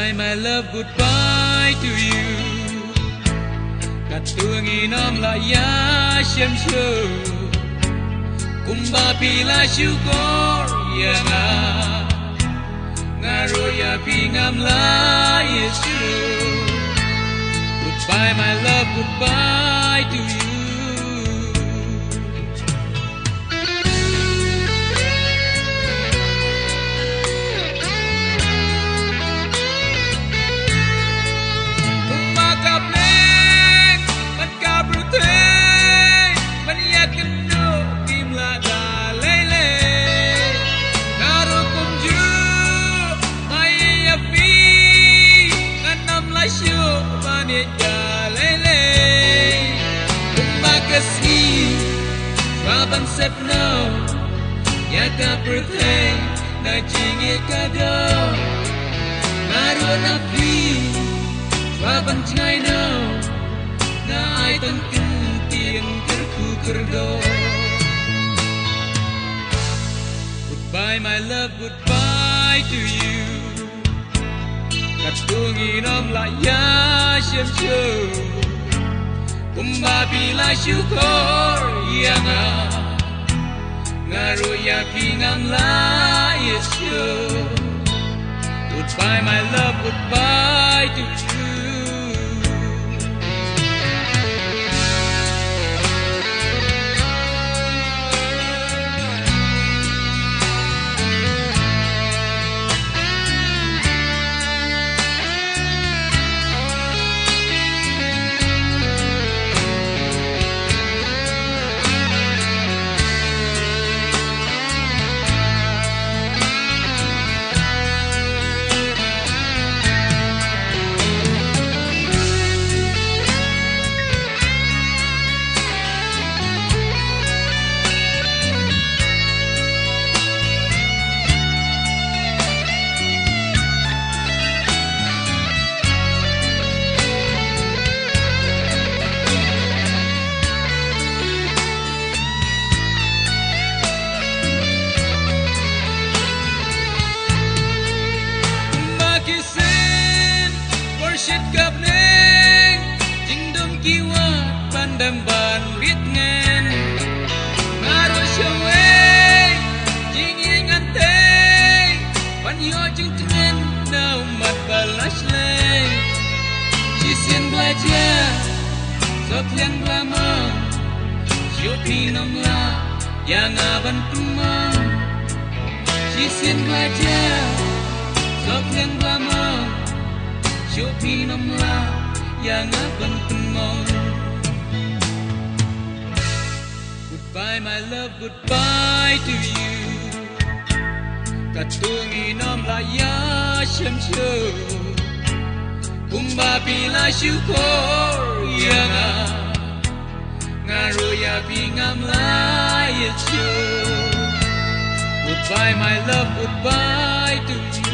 Goodbye my love, goodbye to you. Katungi nam la ya shem shu. Kumba pila syukur ya nga. Ngaro ya pingam la Yesu. Goodbye my love, goodbye to you. Ban sep no ya ka birthday na jingi ka do ngaro na pi wa ban chai no na ai tan kin tien ker ku ker do. Goodbye my love, goodbye to you. Katungi nom la ya shem shu. Kumba bila syukur ya nga. Ngaro ya pingam la Yesu. Goodbye my love, goodbye to you. Pandang ban biết ngen ngaro shaway jing ing ante ban yo jing tengen now mat balash le chi sien blaja so klian blama yo pinom la yang aban tuma chi sien blaja so klian blama yo pinom la yang aban tuma. Goodbye my love, goodbye to you. Katungi nom la ya shem shu. Kumba pila syukur ya nga. Ngaro ya pingam la Yesu. Goodbye my love, goodbye to you.